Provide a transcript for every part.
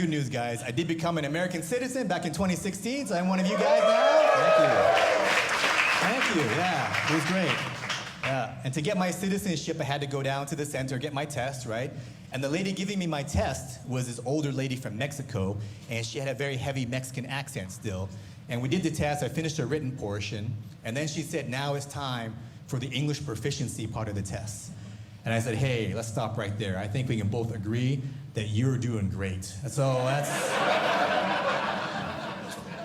good news, guys. I did become an American citizen back in 2016, so I'm one of you guys now. Thank you. Yeah, it was great. Yeah, and to get my citizenship, I had to go down to the center, get my test, right? And the lady giving me my test was this older lady from Mexico, and she had a very heavy Mexican accent still. And we did the test, I finished the written portion, and then she said, now it's time for the English proficiency part of the test. And I said, hey, let's stop right there. I think we can both agree that you're doing great. So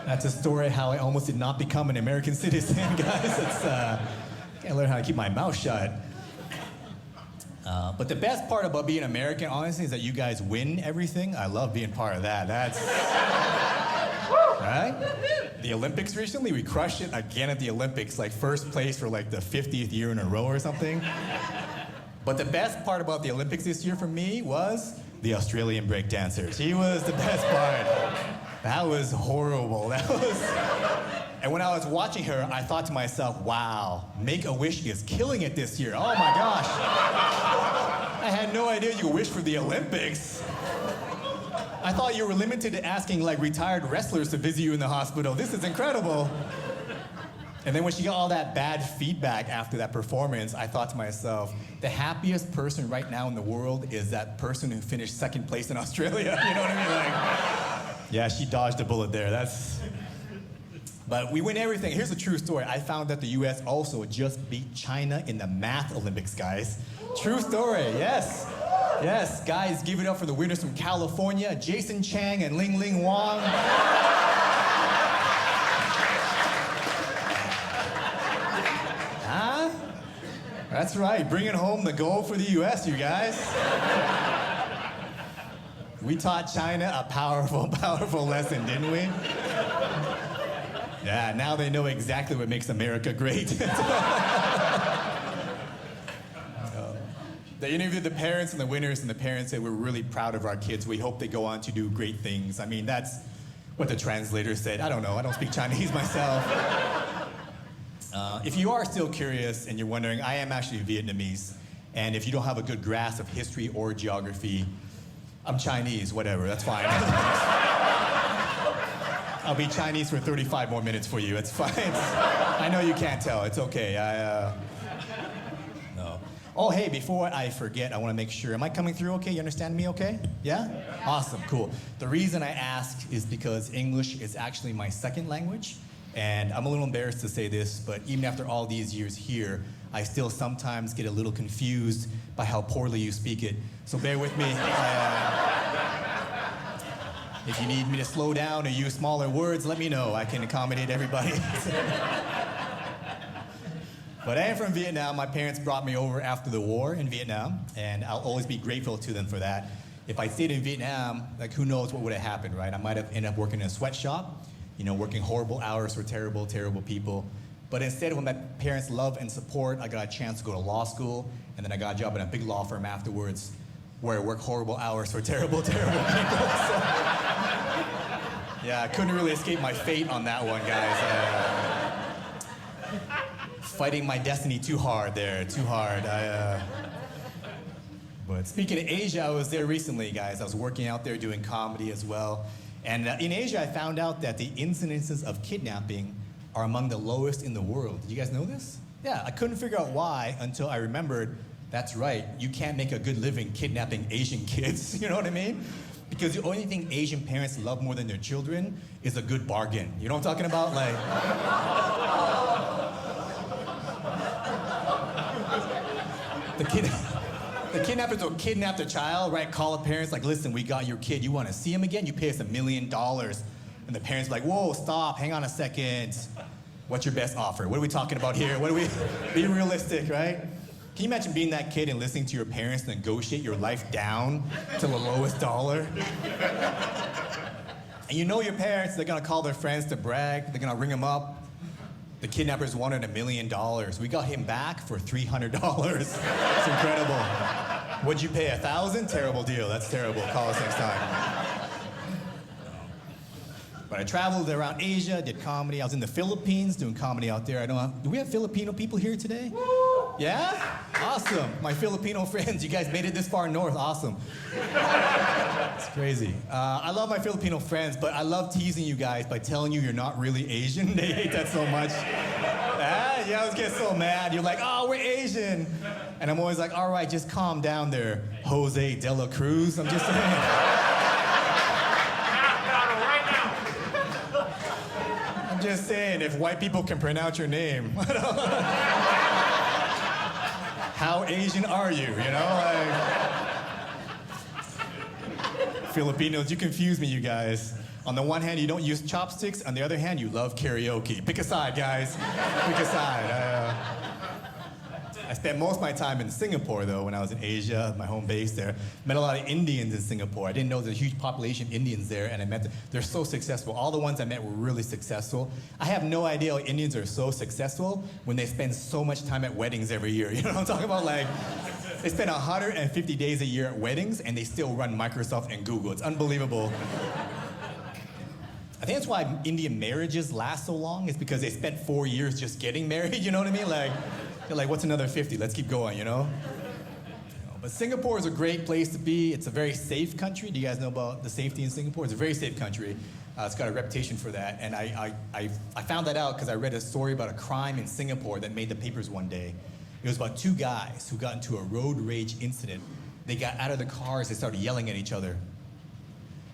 that's a story how I almost did not become an American citizen, guys. Can't learn how to keep my mouth shut. But the best part about being American, honestly, is that you guys win everything. I love being part of that. That's right? The Olympics recently, we crushed it again at the Olympics, like first place for like the 50th year in a row or something. But the best part about the Olympics this year for me was the Australian breakdancer. She was the best part. That was horrible. And when I was watching her, I thought to myself, wow, Make-A-Wish is killing it this year. Oh my gosh. I had no idea you could wish for the Olympics. I thought you were limited to asking like retired wrestlers to visit you in the hospital. This is incredible. And then when she got all that bad feedback after that performance, I thought to myself, the happiest person right now in the world is that person who finished second place in Australia. You know what I mean? Like, yeah, she dodged a bullet there. But we win everything. Here's a true story. I found that the US also just beat China in the math Olympics, guys. True story, yes. Yes, guys, give it up for the winners from California, Jason Chang and Ling Ling Wang. Huh? That's right, bringing home the gold for the US, you guys. We taught China a powerful, powerful lesson, didn't we? Yeah, now they know exactly what makes America great. They interviewed the parents and the winners, and the parents said, we're really proud of our kids. We hope they go on to do great things. I mean, that's what the translator said. I don't know, I don't speak Chinese myself. If you are still curious and you're wondering, I am actually Vietnamese. And if you don't have a good grasp of history or geography, I'm Chinese, whatever, that's fine. I'll be Chinese for 35 more minutes for you, it's fine. I know you can't tell, it's okay. No. Oh, hey, before I forget, I want to make sure, am I coming through okay? You understand me okay? Yeah? Awesome, cool. The reason I ask is because English is actually my second language, and I'm a little embarrassed to say this, but even after all these years here, I still sometimes get a little confused by how poorly you speak it, so bear with me. If you need me to slow down or use smaller words, let me know. I can accommodate everybody. But I am from Vietnam. My parents brought me over after the war in Vietnam, and I'll always be grateful to them for that. If I stayed in Vietnam, like who knows what would have happened, right? I might have ended up working in a sweatshop, you know, working horrible hours for terrible, terrible people. But instead, with my parents' love and support, I got a chance to go to law school, and then I got a job in a big law firm afterwards, where I work horrible hours for terrible, terrible people. So, yeah, I couldn't really escape my fate on that one, guys. Fighting my destiny too hard there, too hard. But speaking of Asia, I was there recently, guys. I was working out there doing comedy as well. And in Asia, I found out that the incidences of kidnapping are among the lowest in the world. Did you guys know this? Yeah, I couldn't figure out why until I remembered, that's right, you can't make a good living kidnapping Asian kids, you know what I mean? Because the only thing Asian parents love more than their children is a good bargain. You know what I'm talking about? Like, the kidnappers will kidnap the child, right? Call the parents, like, listen, we got your kid. You want to see him again? You pay us $1 million. And the parents are like, whoa, stop, hang on a second. What's your best offer? What are we talking about here? Be realistic, right? Can you imagine being that kid and listening to your parents negotiate your life down to the lowest dollar? And you know your parents, they're gonna call their friends to brag, they're gonna ring them up. The kidnappers wanted $1 million. We got him back for $300. It's incredible. Would you pay $1,000? Terrible deal, that's terrible. Call us next time. But I traveled around Asia, did comedy. I was in the Philippines doing comedy out there. Do we have Filipino people here today? Yeah? Awesome. My Filipino friends, you guys made it this far north. Awesome. It's crazy. I love my Filipino friends, but I love teasing you guys by telling you you're not really Asian. They hate that so much. You always get so mad. You're like, oh, we're Asian. And I'm always like, all right, just calm down there, Jose De La Cruz. I'm just saying. I'm just saying, if white people can pronounce your name, how Asian are you, you know? Filipinos, you confuse me, you guys. On the one hand, you don't use chopsticks. On the other hand, you love karaoke. Pick a side, guys. Pick a side. I spent most of my time in Singapore, though, when I was in Asia, my home base there. Met a lot of Indians in Singapore. I didn't know there's a huge population of Indians there, and I met them. They're so successful. All the ones I met were really successful. I have no idea how Indians are so successful when they spend so much time at weddings every year. You know what I'm talking about? Like, they spend 150 days a year at weddings, and they still run Microsoft and Google. It's unbelievable. I think that's why Indian marriages last so long, is because they spent 4 years just getting married, you know what I mean? Like, they're like, what's another 50? Let's keep going, you know? But Singapore is a great place to be. It's a very safe country. Do you guys know about the safety in Singapore? It's a very safe country. It's got a reputation for that. And I found that out because I read a story about a crime in Singapore that made the papers one day. It was about 2 guys who got into a road rage incident. They got out of the cars, they started yelling at each other.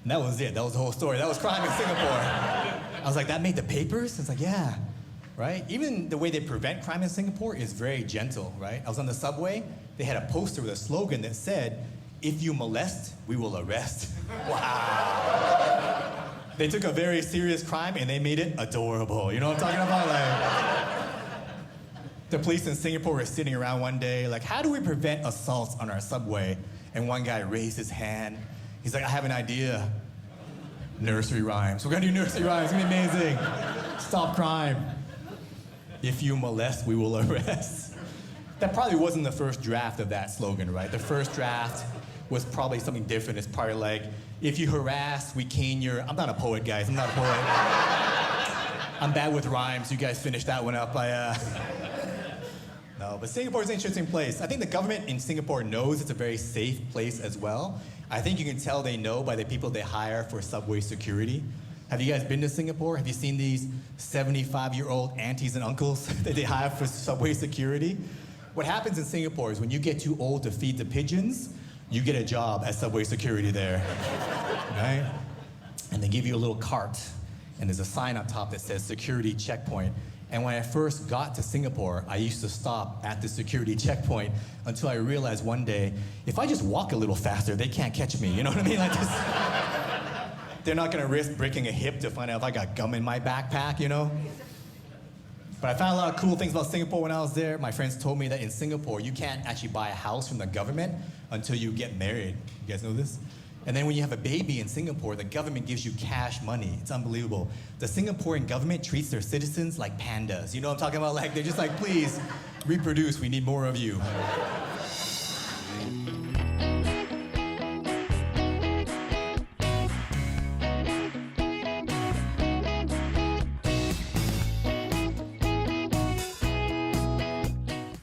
And that was it. That was the whole story. That was crime in Singapore. I was like, that made the papers? It's like, yeah, right? Even the way they prevent crime in Singapore is very gentle, right? I was on the subway. They had a poster with a slogan that said, if you molest, we will arrest. Wow. They took a very serious crime and they made it adorable. You know what I'm talking about? Like, the police in Singapore were sitting around one day, like, how do we prevent assaults on our subway? And one guy raised his hand. He's like, I have an idea. Nursery rhymes. We're gonna do nursery rhymes. It's gonna be amazing. Stop crime. If you molest, we will arrest. That probably wasn't the first draft of that slogan, right? The first draft was probably something different. It's probably like, if you harass, we cane your... I'm not a poet, guys. I'm not a poet. I'm bad with rhymes. You guys finished that one up. No, but Singapore is an interesting place. I think the government in Singapore knows it's a very safe place as well. I think you can tell they know by the people they hire for subway security. Have you guys been to Singapore? Have you seen these 75-year-old aunties and uncles that they hire for subway security? What happens in Singapore is when you get too old to feed the pigeons, you get a job as subway security there, right? And they give you a little cart, and there's a sign on top that says security checkpoint. And when I first got to Singapore, I used to stop at the security checkpoint until I realized one day, if I just walk a little faster, they can't catch me, you know what I mean? Like this, they're not gonna risk breaking a hip to find out if I got gum in my backpack, you know? But I found a lot of cool things about Singapore when I was there. My friends told me that in Singapore, you can't actually buy a house from the government until you get married. You guys know this? And then when you have a baby in Singapore, the government gives you cash money. It's unbelievable. The Singaporean government treats their citizens like pandas. You know what I'm talking about? Like, they're just like, please, reproduce. We need more of you.